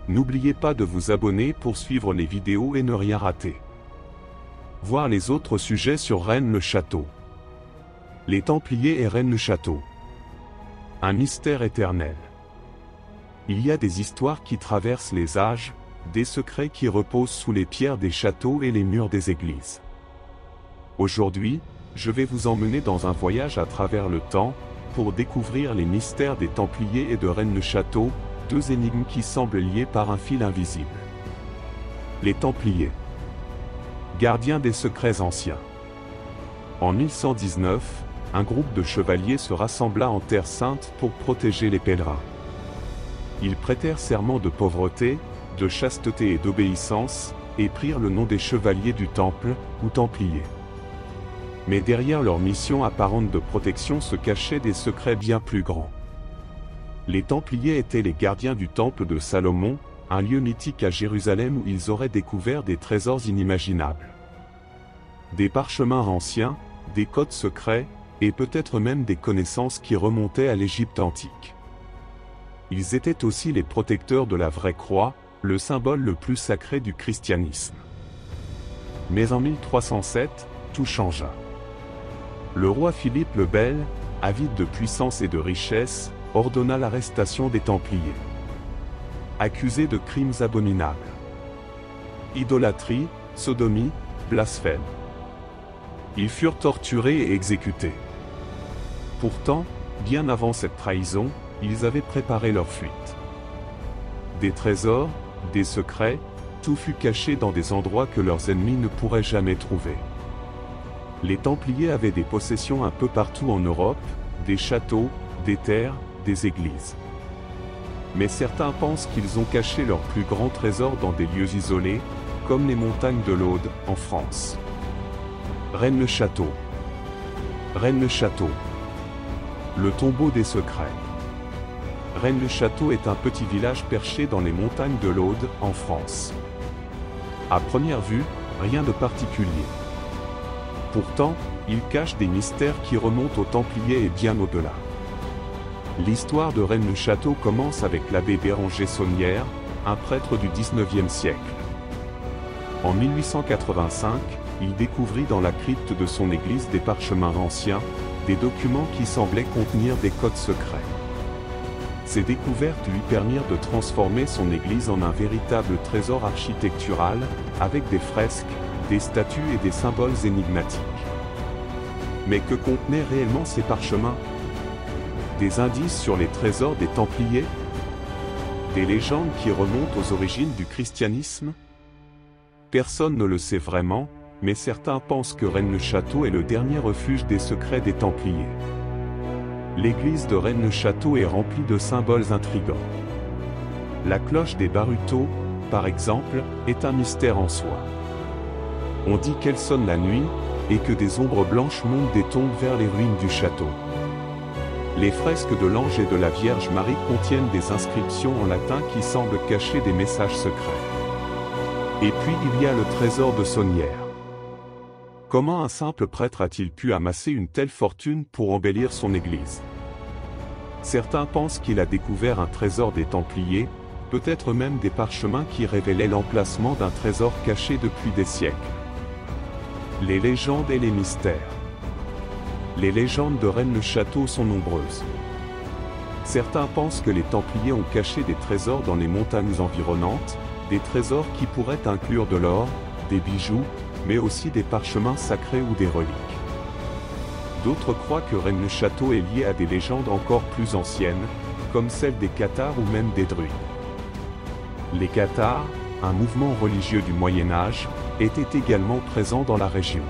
N'oubliez pas de vous abonner pour suivre les vidéos et ne rien rater. Voir les autres sujets sur Rennes-le-Château. Les Templiers et Rennes-le-Château. Un mystère éternel. Il y a des histoires qui traversent les âges, des secrets qui reposent sous les pierres des châteaux et les murs des églises. Aujourd'hui, je vais vous emmener dans un voyage à travers le temps, pour découvrir les mystères des Templiers et de Rennes-le-Château, deux énigmes qui semblent liées par un fil invisible. Les Templiers. Gardiens des secrets anciens. En 1119, un groupe de chevaliers se rassembla en Terre Sainte pour protéger les pèlerins. Ils prêtèrent serment de pauvreté, de chasteté et d'obéissance, et prirent le nom des chevaliers du Temple, ou Templiers. Mais derrière leur mission apparente de protection se cachaient des secrets bien plus grands. Les Templiers étaient les gardiens du Temple de Salomon, un lieu mythique à Jérusalem où ils auraient découvert des trésors inimaginables. Des parchemins anciens, des codes secrets, et peut-être même des connaissances qui remontaient à l'Égypte antique. Ils étaient aussi les protecteurs de la vraie croix, le symbole le plus sacré du christianisme. Mais en 1307, tout changea. Le roi Philippe le Bel, avide de puissance et de richesse, ordonna l'arrestation des Templiers. Accusés de crimes abominables. Idolâtrie, sodomie, blasphème. Ils furent torturés et exécutés. Pourtant, bien avant cette trahison, ils avaient préparé leur fuite. Des trésors, des secrets, tout fut caché dans des endroits que leurs ennemis ne pourraient jamais trouver. Les Templiers avaient des possessions un peu partout en Europe, des châteaux, des terres, des églises. Mais certains pensent qu'ils ont caché leurs plus grands trésors dans des lieux isolés, comme les montagnes de l'Aude, en France. Rennes-le-Château. Rennes-le-Château. Le tombeau des secrets. Rennes-le-Château est un petit village perché dans les montagnes de l'Aude, en France. À première vue, rien de particulier. Pourtant, il cache des mystères qui remontent aux Templiers et bien au-delà. L'histoire de Rennes-le-Château commence avec l'abbé Béranger Saunière, un prêtre du XIXe siècle. En 1885, il découvrit dans la crypte de son église des parchemins anciens, des documents qui semblaient contenir des codes secrets. Ces découvertes lui permirent de transformer son église en un véritable trésor architectural, avec des fresques, des statues et des symboles énigmatiques. Mais que contenaient réellement ces parchemins? Des indices sur les trésors des Templiers? Des légendes qui remontent aux origines du christianisme? Personne ne le sait vraiment, mais certains pensent que Rennes-le-Château est le dernier refuge des secrets des Templiers. L'église de Rennes-le-Château est remplie de symboles intrigants. La cloche des Baruteaux, par exemple, est un mystère en soi. On dit qu'elle sonne la nuit, et que des ombres blanches montent des tombes vers les ruines du château. Les fresques de l'Ange et de la Vierge Marie contiennent des inscriptions en latin qui semblent cacher des messages secrets. Et puis il y a le trésor de Saunière. Comment un simple prêtre a-t-il pu amasser une telle fortune pour embellir son église? Certains pensent qu'il a découvert un trésor des Templiers, peut-être même des parchemins qui révélaient l'emplacement d'un trésor caché depuis des siècles. Les légendes et les mystères. Les légendes de Rennes-le-Château sont nombreuses. Certains pensent que les Templiers ont caché des trésors dans les montagnes environnantes, des trésors qui pourraient inclure de l'or, des bijoux, mais aussi des parchemins sacrés ou des reliques. D'autres croient que Rennes-le-Château est lié à des légendes encore plus anciennes, comme celle des Cathars ou même des Druides. Les Cathars, un mouvement religieux du Moyen-Âge, étaient également présents dans la région.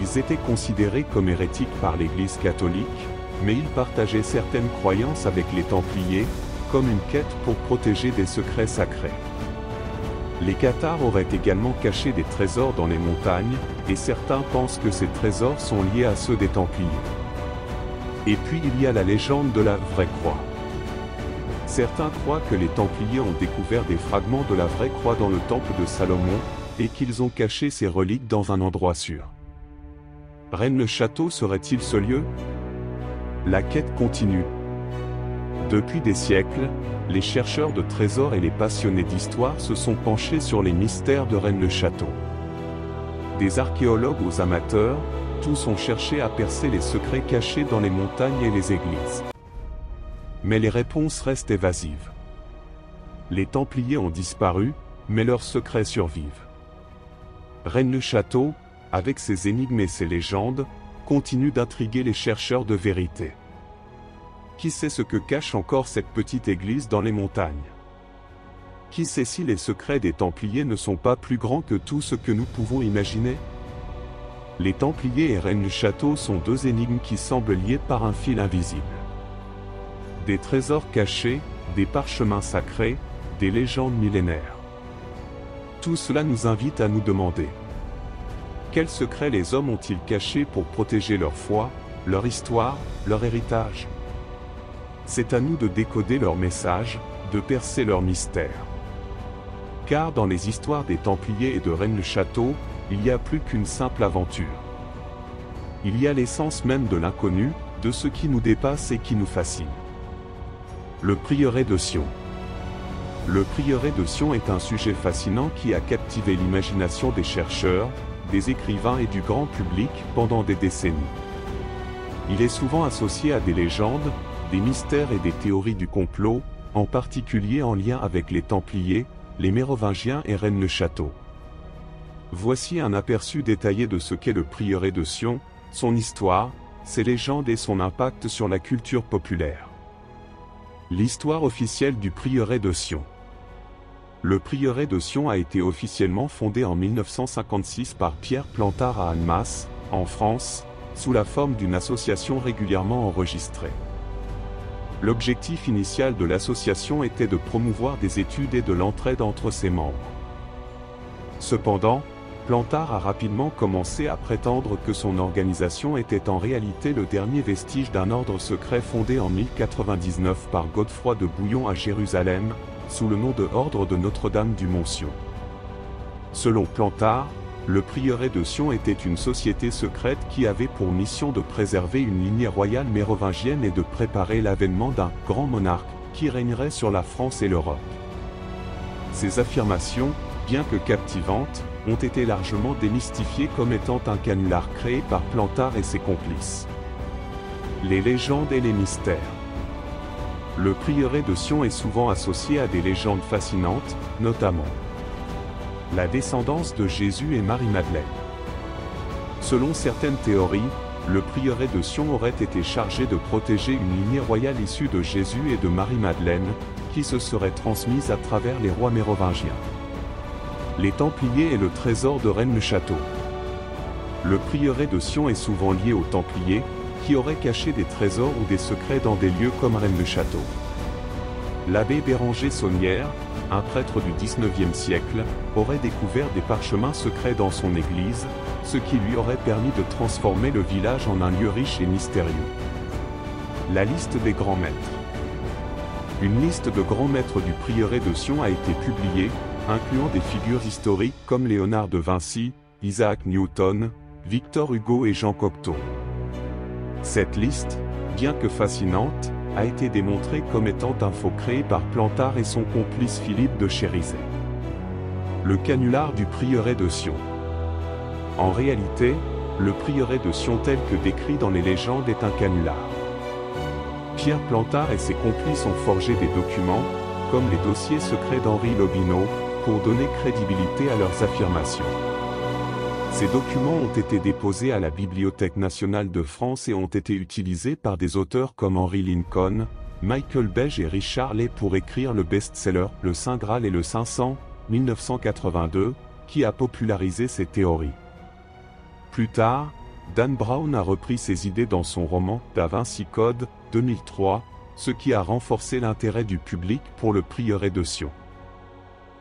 Ils étaient considérés comme hérétiques par l'Église catholique, mais ils partageaient certaines croyances avec les Templiers, comme une quête pour protéger des secrets sacrés. Les Cathars auraient également caché des trésors dans les montagnes, et certains pensent que ces trésors sont liés à ceux des Templiers. Et puis il y a la légende de la vraie croix. Certains croient que les Templiers ont découvert des fragments de la vraie croix dans le temple de Salomon, et qu'ils ont caché ces reliques dans un endroit sûr. Rennes-le-Château serait-il ce lieu? La quête continue. Depuis des siècles, les chercheurs de trésors et les passionnés d'histoire se sont penchés sur les mystères de Rennes-le-Château. Des archéologues aux amateurs, tous ont cherché à percer les secrets cachés dans les montagnes et les églises. Mais les réponses restent évasives. Les Templiers ont disparu, mais leurs secrets survivent. Rennes-le-Château, avec ses énigmes et ses légendes, continue d'intriguer les chercheurs de vérité. Qui sait ce que cache encore cette petite église dans les montagnes? Qui sait si les secrets des Templiers ne sont pas plus grands que tout ce que nous pouvons imaginer? Les Templiers et Rennes-le-Château sont deux énigmes qui semblent liées par un fil invisible. Des trésors cachés, des parchemins sacrés, des légendes millénaires. Tout cela nous invite à nous demander: quels secrets les hommes ont-ils cachés pour protéger leur foi, leur histoire, leur héritage? C'est à nous de décoder leur message, de percer leur mystère. Car dans les histoires des Templiers et de Rennes-le-Château, il n'y a plus qu'une simple aventure. Il y a l'essence même de l'inconnu, de ce qui nous dépasse et qui nous fascine. Le prieuré de Sion. Le prieuré de Sion est un sujet fascinant qui a captivé l'imagination des chercheurs, des écrivains et du grand public pendant des décennies. Il est souvent associé à des légendes, des mystères et des théories du complot, en particulier en lien avec les Templiers, les Mérovingiens et Rennes-le-Château. Voici un aperçu détaillé de ce qu'est le prieuré de Sion, son histoire, ses légendes et son impact sur la culture populaire. L'histoire officielle du prieuré de Sion. Le prieuré de Sion a été officiellement fondé en 1956 par Pierre Plantard à Annemasse, en France, sous la forme d'une association régulièrement enregistrée. L'objectif initial de l'association était de promouvoir des études et de l'entraide entre ses membres. Cependant, Plantard a rapidement commencé à prétendre que son organisation était en réalité le dernier vestige d'un ordre secret fondé en 1099 par Godefroy de Bouillon à Jérusalem, sous le nom de Ordre de Notre-Dame du Mont-Sion. Selon Plantard, le prieuré de Sion était une société secrète qui avait pour mission de préserver une lignée royale mérovingienne et de préparer l'avènement d'un grand monarque qui régnerait sur la France et l'Europe. Ces affirmations, bien que captivantes, ont été largement démystifiées comme étant un canular créé par Plantard et ses complices. Les légendes et les mystères. Le prieuré de Sion est souvent associé à des légendes fascinantes, notamment la descendance de Jésus et Marie-Madeleine. Selon certaines théories, le prieuré de Sion aurait été chargé de protéger une lignée royale issue de Jésus et de Marie-Madeleine, qui se serait transmise à travers les rois mérovingiens. Les Templiers et le trésor de Rennes-le-Château. Le prieuré de Sion est souvent lié aux Templiers, qui auraient caché des trésors ou des secrets dans des lieux comme Rennes-le-Château. L'abbé Béranger Saunière, un prêtre du XIXe siècle, aurait découvert des parchemins secrets dans son église, ce qui lui aurait permis de transformer le village en un lieu riche et mystérieux. La liste des grands maîtres. Une liste de grands maîtres du prieuré de Sion a été publiée, incluant des figures historiques comme Léonard de Vinci, Isaac Newton, Victor Hugo et Jean Cocteau. Cette liste, bien que fascinante, a été démontrée comme étant un faux créé par Plantard et son complice Philippe de Chérizet. Le canular du prieuré de Sion. En réalité, le prieuré de Sion tel que décrit dans les légendes est un canular. Pierre Plantard et ses complices ont forgé des documents, comme les dossiers secrets d'Henri Lobineau, pour donner crédibilité à leurs affirmations. Ces documents ont été déposés à la Bibliothèque nationale de France et ont été utilisés par des auteurs comme Henry Lincoln, Michael Beige et Richard Ley pour écrire le best-seller « Le Saint Graal et le 500 » 1982, qui a popularisé ces théories. Plus tard, Dan Brown a repris ces idées dans son roman « Da Vinci Code » 2003, ce qui a renforcé l'intérêt du public pour le prieuré de Sion.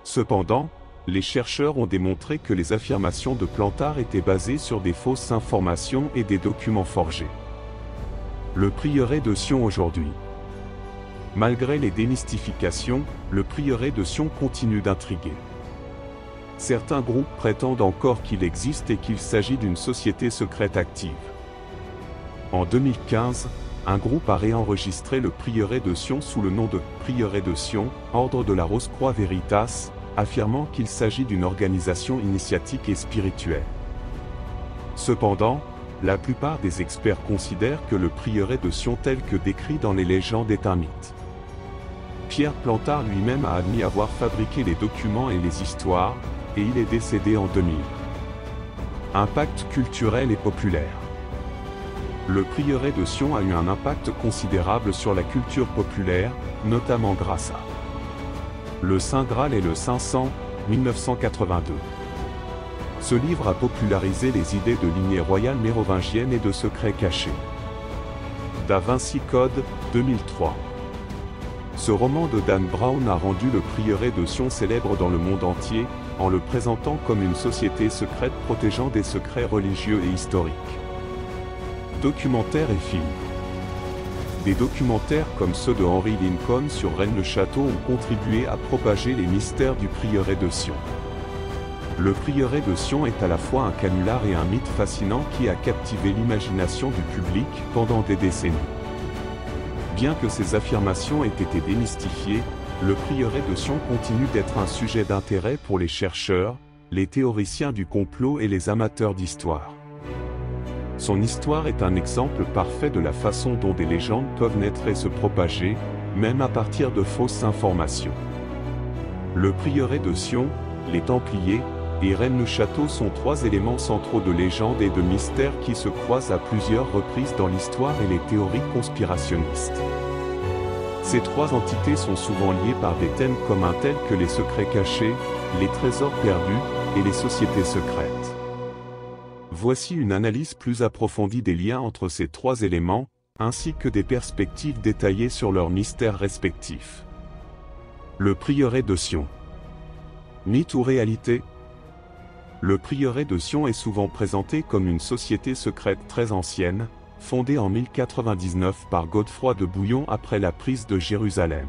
Cependant, les chercheurs ont démontré que les affirmations de Plantard étaient basées sur des fausses informations et des documents forgés. Le prieuré de Sion aujourd'hui. Malgré les démystifications, le prieuré de Sion continue d'intriguer. Certains groupes prétendent encore qu'il existe et qu'il s'agit d'une société secrète active. En 2015, un groupe a réenregistré le prieuré de Sion sous le nom de Prieuré de Sion, Ordre de la Rose-Croix Veritas, affirmant qu'il s'agit d'une organisation initiatique et spirituelle. Cependant, la plupart des experts considèrent que le prieuré de Sion tel que décrit dans les légendes est un mythe. Pierre Plantard lui-même a admis avoir fabriqué les documents et les histoires, et il est décédé en 2000. Impact culturel et populaire. Le prieuré de Sion a eu un impact considérable sur la culture populaire, notamment grâce à Le Saint Graal et le 500, 1982. Ce livre a popularisé les idées de lignée royale mérovingienne et de secrets cachés. Da Vinci Code, 2003. Ce roman de Dan Brown a rendu le prieuré de Sion célèbre dans le monde entier, en le présentant comme une société secrète protégeant des secrets religieux et historiques. Documentaires et films. Des documentaires comme ceux de Henry Lincoln sur Rennes-le-Château ont contribué à propager les mystères du prieuré de Sion. Le prieuré de Sion est à la fois un canular et un mythe fascinant qui a captivé l'imagination du public pendant des décennies. Bien que ces affirmations aient été démystifiées, le prieuré de Sion continue d'être un sujet d'intérêt pour les chercheurs, les théoriciens du complot et les amateurs d'histoire. Son histoire est un exemple parfait de la façon dont des légendes peuvent naître et se propager, même à partir de fausses informations. Le prieuré de Sion, les Templiers, et Rennes-le-Château sont trois éléments centraux de légendes et de mystères qui se croisent à plusieurs reprises dans l'histoire et les théories conspirationnistes. Ces trois entités sont souvent liées par des thèmes communs tels que les secrets cachés, les trésors perdus, et les sociétés secrètes. Voici une analyse plus approfondie des liens entre ces trois éléments, ainsi que des perspectives détaillées sur leurs mystères respectifs. Le prieuré de Sion. Mythe ou réalité ? Le prieuré de Sion est souvent présenté comme une société secrète très ancienne, fondée en 1099 par Godefroy de Bouillon après la prise de Jérusalem.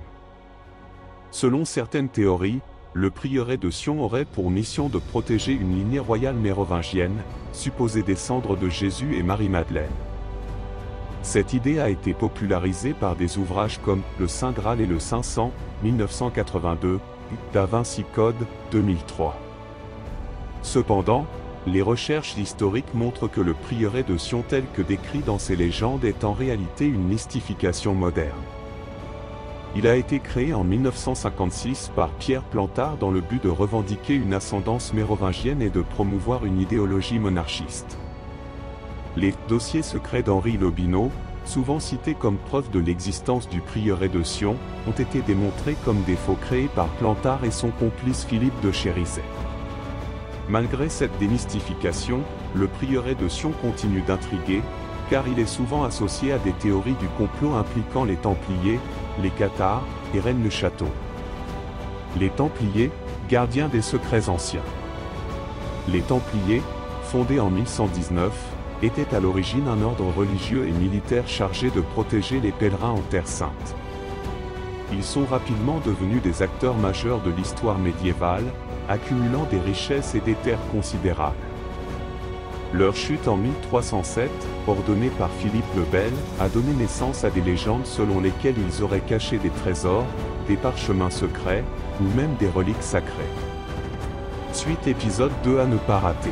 Selon certaines théories, le prieuré de Sion aurait pour mission de protéger une lignée royale mérovingienne, supposée descendre de Jésus et Marie-Madeleine. Cette idée a été popularisée par des ouvrages comme Le Saint Graal et le 500, 1982, Da Vinci Code, 2003. Cependant, les recherches historiques montrent que le prieuré de Sion tel que décrit dans ces légendes est en réalité une mystification moderne. Il a été créé en 1956 par Pierre Plantard dans le but de revendiquer une ascendance mérovingienne et de promouvoir une idéologie monarchiste. Les dossiers secrets d'Henri Lobineau, souvent cités comme preuve de l'existence du prieuré de Sion, ont été démontrés comme des faux créés par Plantard et son complice Philippe de Chérizet. Malgré cette démystification, le prieuré de Sion continue d'intriguer, car il est souvent associé à des théories du complot impliquant les Templiers, les Cathars et Rennes-le-Château. Les Templiers, gardiens des secrets anciens. Les Templiers, fondés en 1119, étaient à l'origine un ordre religieux et militaire chargé de protéger les pèlerins en Terre Sainte. Ils sont rapidement devenus des acteurs majeurs de l'histoire médiévale, accumulant des richesses et des terres considérables. Leur chute en 1307, ordonnée par Philippe le Bel, a donné naissance à des légendes selon lesquelles ils auraient caché des trésors, des parchemins secrets, ou même des reliques sacrées. Suite épisode 2 à ne pas rater.